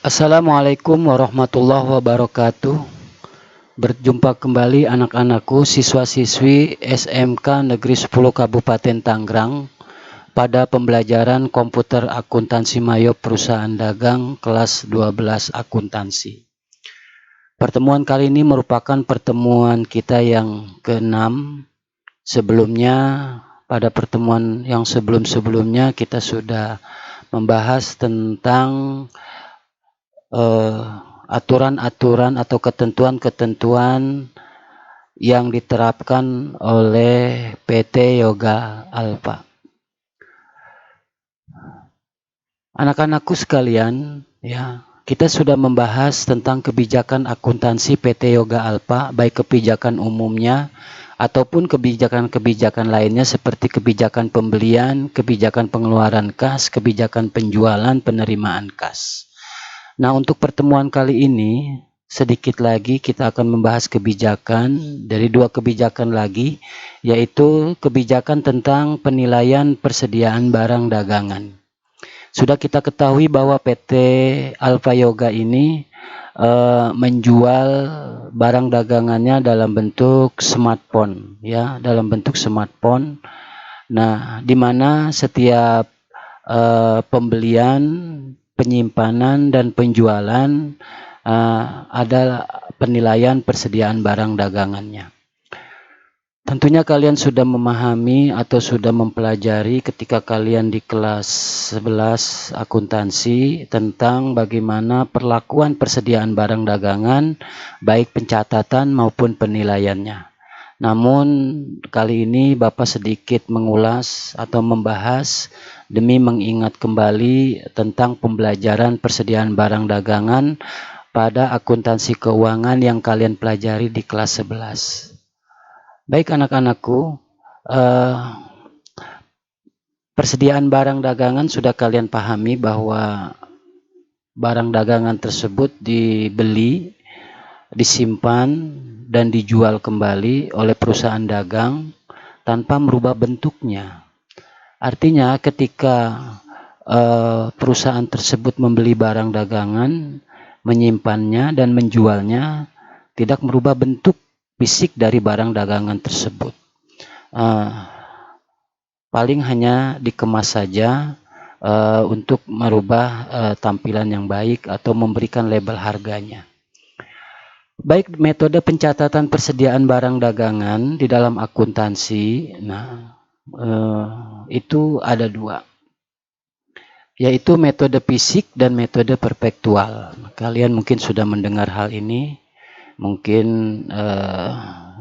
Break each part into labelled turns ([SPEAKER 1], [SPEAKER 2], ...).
[SPEAKER 1] Assalamualaikum warahmatullahi wabarakatuh. Berjumpa kembali anak-anakku siswa-siswi SMK Negeri 10 Kabupaten Tangerang pada pembelajaran komputer akuntansi Mayo Perusahaan Dagang kelas 12 akuntansi. Pertemuan kali ini merupakan pertemuan kita yang ke-6. Sebelumnya, pada pertemuan yang sebelum-sebelumnya kita sudah membahas tentang aturan-aturan atau ketentuan-ketentuan yang diterapkan oleh PT Yoga Alpha. Anak-anakku sekalian, ya, kita sudah membahas tentang kebijakan akuntansi PT Yoga Alpha, baik kebijakan umumnya ataupun kebijakan-kebijakan lainnya seperti kebijakan pembelian, kebijakan pengeluaran kas, kebijakan penjualan, penerimaan kas. Nah, untuk pertemuan kali ini, sedikit lagi kita akan membahas kebijakan dari dua kebijakan lagi, yaitu kebijakan tentang penilaian persediaan barang dagangan. Sudah kita ketahui bahwa PT Alpha Yoga ini menjual barang dagangannya dalam bentuk smartphone, ya, dalam bentuk smartphone. Nah, di mana setiap pembelian, penyimpanan, dan penjualan ada penilaian persediaan barang dagangannya. Tentunya kalian sudah memahami atau sudah mempelajari ketika kalian di kelas 11 akuntansi tentang bagaimana perlakuan persediaan barang dagangan, baik pencatatan maupun penilaiannya. Namun kali ini Bapak sedikit mengulas atau membahas demi mengingat kembali tentang pembelajaran persediaan barang dagangan pada akuntansi keuangan yang kalian pelajari di kelas 11. Baik anak-anakku, persediaan barang dagangan sudah kalian pahami bahwa barang dagangan tersebut dibeli, disimpan, dan dijual kembali oleh perusahaan dagang tanpa merubah bentuknya. Artinya ketika perusahaan tersebut membeli barang dagangan, menyimpannya dan menjualnya, tidak merubah bentuk fisik dari barang dagangan tersebut. Paling hanya dikemas saja untuk merubah tampilan yang baik atau memberikan label harganya. Baik metode pencatatan persediaan barang dagangan di dalam akuntansi, itu ada dua, yaitu metode fisik dan metode perpektual. Kalian mungkin sudah mendengar hal ini, mungkin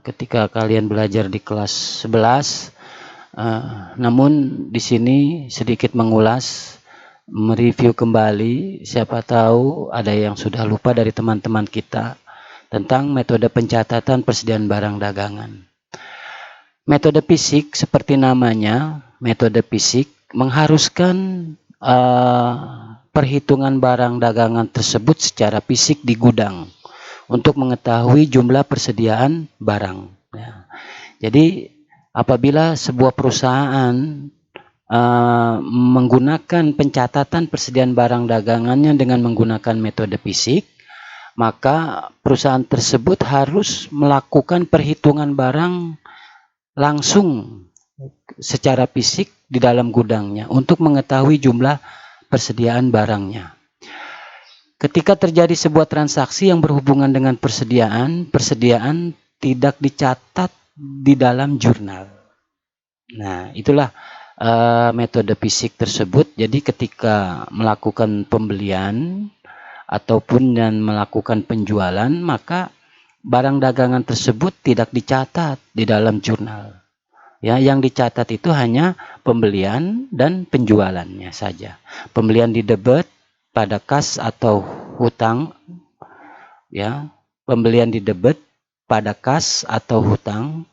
[SPEAKER 1] ketika kalian belajar di kelas 11, namun di sini sedikit mengulas, mereview kembali, siapa tahu ada yang sudah lupa dari teman-teman kita tentang metode pencatatan persediaan barang dagangan. Metode fisik seperti namanya, metode fisik mengharuskan perhitungan barang dagangan tersebut secara fisik di gudang untuk mengetahui jumlah persediaan barang. Ya. Jadi apabila sebuah perusahaan menggunakan pencatatan persediaan barang dagangannya dengan menggunakan metode fisik, maka perusahaan tersebut harus melakukan perhitungan barang langsung secara fisik di dalam gudangnya untuk mengetahui jumlah persediaan barangnya. Ketika terjadi sebuah transaksi yang berhubungan dengan persediaan tidak dicatat di dalam jurnal. Nah, itulah metode fisik tersebut. Jadi ketika melakukan pembelian ataupun dan melakukan penjualan, maka barang dagangan tersebut tidak dicatat di dalam jurnal. Ya, yang dicatat itu hanya pembelian dan penjualannya saja. Pembelian di debit pada kas atau hutang, ya, pembelian di debit pada kas atau hutang,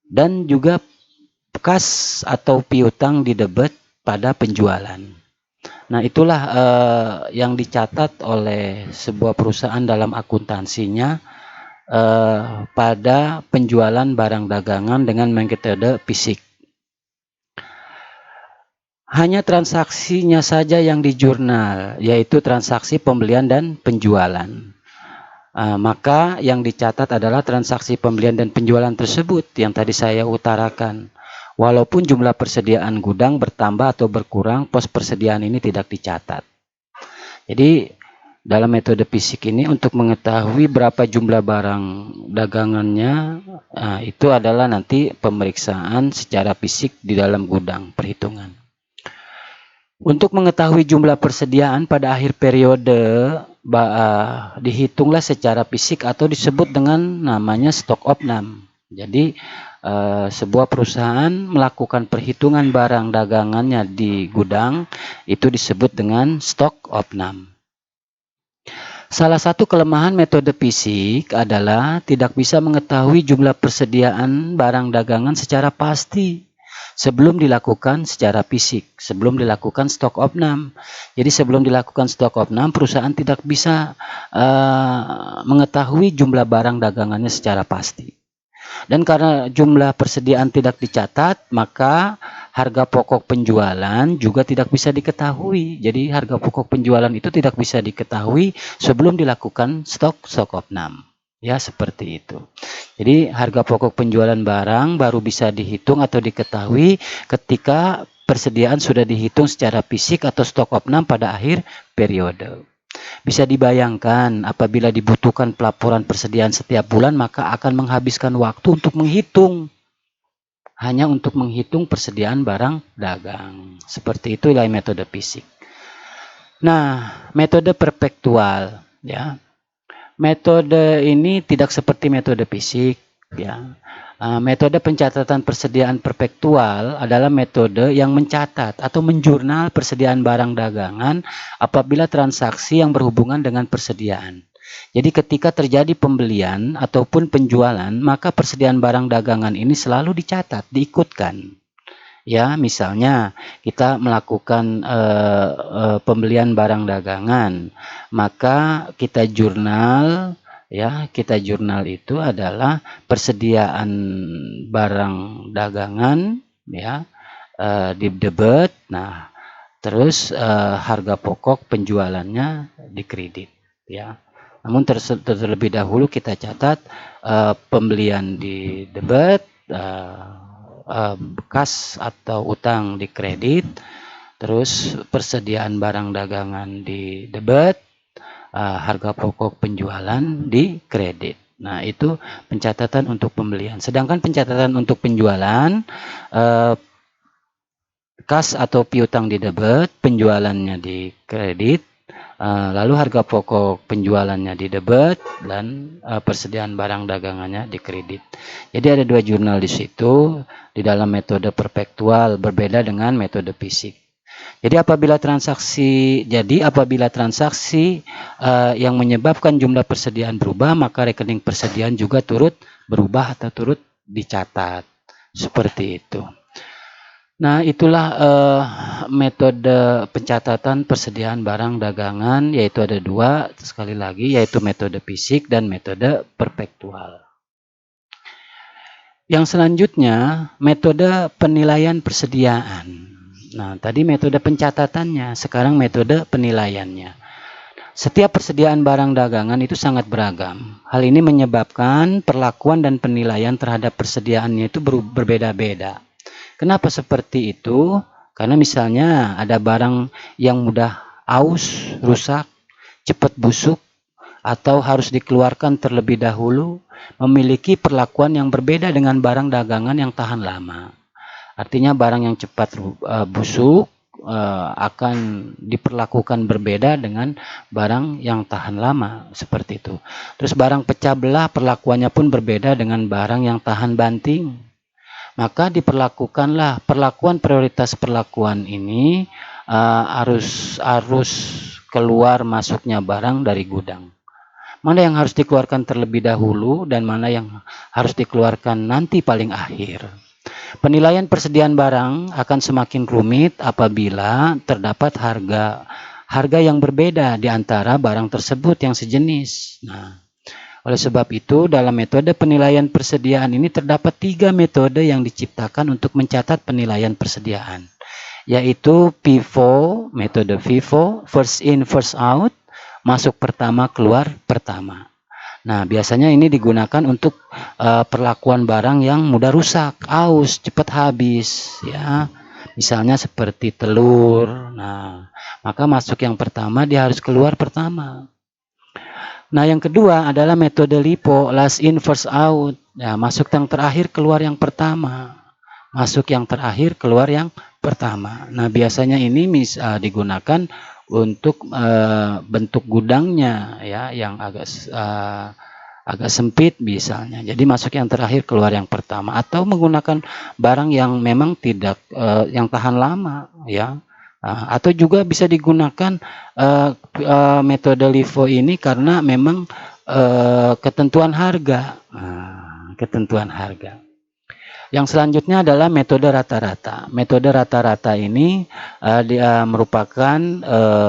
[SPEAKER 1] dan juga kas atau piutang di debit pada penjualan. Nah, itulah yang dicatat oleh sebuah perusahaan dalam akuntansinya pada penjualan barang dagangan dengan metode fisik. Hanya transaksinya saja yang di jurnal, yaitu transaksi pembelian dan penjualan. Maka yang dicatat adalah transaksi pembelian dan penjualan tersebut yang tadi saya utarakan. Walaupun jumlah persediaan gudang bertambah atau berkurang, pos persediaan ini tidak dicatat. Jadi dalam metode fisik ini untuk mengetahui berapa jumlah barang dagangannya, itu adalah nanti pemeriksaan secara fisik di dalam gudang, perhitungan. Untuk mengetahui jumlah persediaan pada akhir periode, dihitunglah secara fisik atau disebut dengan namanya stok opnam. Jadi sebuah perusahaan melakukan perhitungan barang dagangannya di gudang, itu disebut dengan stok opnam. Salah satu kelemahan metode fisik adalah tidak bisa mengetahui jumlah persediaan barang dagangan secara pasti sebelum dilakukan secara fisik, sebelum dilakukan stok opnam. Jadi sebelum dilakukan stok opnam, perusahaan tidak bisa mengetahui jumlah barang dagangannya secara pasti. Dan karena jumlah persediaan tidak dicatat, maka harga pokok penjualan juga tidak bisa diketahui. Jadi harga pokok penjualan itu tidak bisa diketahui sebelum dilakukan stok opnam. Ya, seperti itu. Jadi harga pokok penjualan barang baru bisa dihitung atau diketahui ketika persediaan sudah dihitung secara fisik atau stok opnam pada akhir periode. Bisa dibayangkan apabila dibutuhkan pelaporan persediaan setiap bulan, maka akan menghabiskan waktu untuk menghitung. Hanya untuk menghitung persediaan barang dagang. Seperti itulah metode fisik. Nah, metode perpektual, ya. Metode ini tidak seperti metode fisik, ya. Metode pencatatan persediaan perpektual adalah metode yang mencatat atau menjurnal persediaan barang dagangan apabila transaksi yang berhubungan dengan persediaan. Jadi ketika terjadi pembelian ataupun penjualan, maka persediaan barang dagangan ini selalu dicatat, diikutkan. Ya, misalnya kita melakukan pembelian barang dagangan, maka kita jurnal. Ya, kita jurnal itu adalah persediaan barang dagangan, ya, di debit. Nah, terus harga pokok penjualannya dikredit, ya. Namun terlebih dahulu kita catat pembelian di debit, kas atau utang di kredit, terus persediaan barang dagangan di debit, harga pokok penjualan di kredit. Nah, itu pencatatan untuk pembelian. Sedangkan pencatatan untuk penjualan, kas atau piutang di debit, penjualannya di kredit, lalu harga pokok penjualannya di debit, dan persediaan barang dagangannya di kredit. Jadi ada dua jurnal di situ di dalam metode perpektual, berbeda dengan metode fisik. Jadi apabila transaksi yang menyebabkan jumlah persediaan berubah, maka rekening persediaan juga turut berubah atau turut dicatat. Seperti itu. Nah, itulah metode pencatatan persediaan barang dagangan, yaitu ada dua, sekali lagi, yaitu metode fisik dan metode perpektual. Yang selanjutnya, metode penilaian persediaan. Nah, tadi metode pencatatannya, sekarang metode penilaiannya. Setiap persediaan barang dagangan itu sangat beragam. Hal ini menyebabkan perlakuan dan penilaian terhadap persediaannya itu berbeda-beda. Kenapa seperti itu? Karena misalnya ada barang yang mudah aus, rusak, cepat busuk, atau harus dikeluarkan terlebih dahulu, memiliki perlakuan yang berbeda dengan barang dagangan yang tahan lama. Artinya barang yang cepat busuk akan diperlakukan berbeda dengan barang yang tahan lama, seperti itu. Terus barang pecah belah perlakuannya pun berbeda dengan barang yang tahan banting. Maka diperlakukanlah perlakuan prioritas perlakuan ini harus keluar masuknya barang dari gudang. Mana yang harus dikeluarkan terlebih dahulu dan mana yang harus dikeluarkan nanti paling akhir. Penilaian persediaan barang akan semakin rumit apabila terdapat harga yang berbeda di antara barang tersebut yang sejenis. Nah, oleh sebab itu dalam metode penilaian persediaan ini terdapat 3 metode yang diciptakan untuk mencatat penilaian persediaan. yaitu FIFO, metode FIFO, first in first out, masuk pertama keluar pertama. Nah, biasanya ini digunakan untuk perlakuan barang yang mudah rusak, aus, cepat habis, ya. Misalnya seperti telur. Nah, maka masuk yang pertama dia harus keluar pertama. Nah, yang kedua adalah metode LIPO, last in first out. Ya, masuk yang terakhir keluar yang pertama. Masuk yang terakhir keluar yang pertama. Nah, biasanya ini digunakan untuk bentuk gudangnya, ya, yang agak sempit misalnya. Jadi masuk yang terakhir keluar yang pertama, atau menggunakan barang yang memang tidak yang tahan lama, ya. Atau juga bisa digunakan metode LIFO ini karena memang ketentuan harga. Ketentuan harga. Yang selanjutnya adalah metode rata-rata. Metode rata-rata ini dia merupakan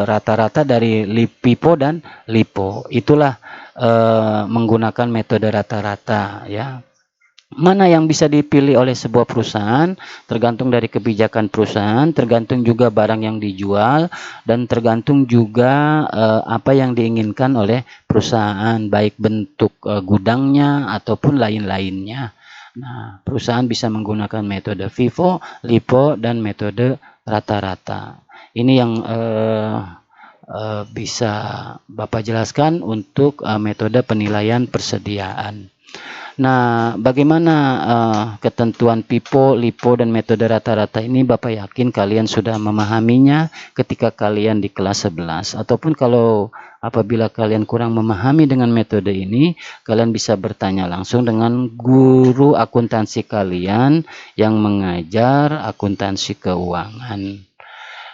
[SPEAKER 1] rata-rata dari FIFO dan LIPO. Itulah menggunakan metode rata-rata, ya. Mana yang bisa dipilih oleh sebuah perusahaan tergantung dari kebijakan perusahaan, tergantung juga barang yang dijual, dan tergantung juga apa yang diinginkan oleh perusahaan, baik bentuk gudangnya ataupun lain-lainnya. Nah, perusahaan bisa menggunakan metode FIFO, LIPO, dan metode rata-rata. Ini yang bisa Bapak jelaskan untuk metode penilaian persediaan. Nah, bagaimana ketentuan FIFO, LIPO, dan metode rata-rata ini Bapak yakin kalian sudah memahaminya ketika kalian di kelas 11. Ataupun kalau apabila kalian kurang memahami dengan metode ini, kalian bisa bertanya langsung dengan guru akuntansi kalian yang mengajar akuntansi keuangan.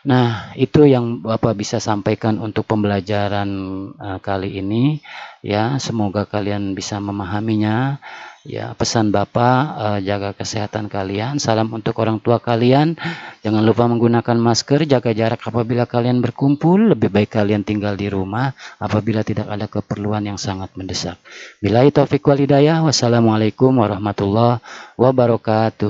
[SPEAKER 1] Nah, itu yang Bapak bisa sampaikan untuk pembelajaran kali ini, ya. Semoga kalian bisa memahaminya. Ya, pesan Bapak, jaga kesehatan kalian. Salam untuk orang tua kalian. Jangan lupa menggunakan masker, jaga jarak apabila kalian berkumpul. Lebih baik kalian tinggal di rumah apabila tidak ada keperluan yang sangat mendesak. Billahi taufiq wal hidayah. Wassalamualaikum warahmatullahi wabarakatuh.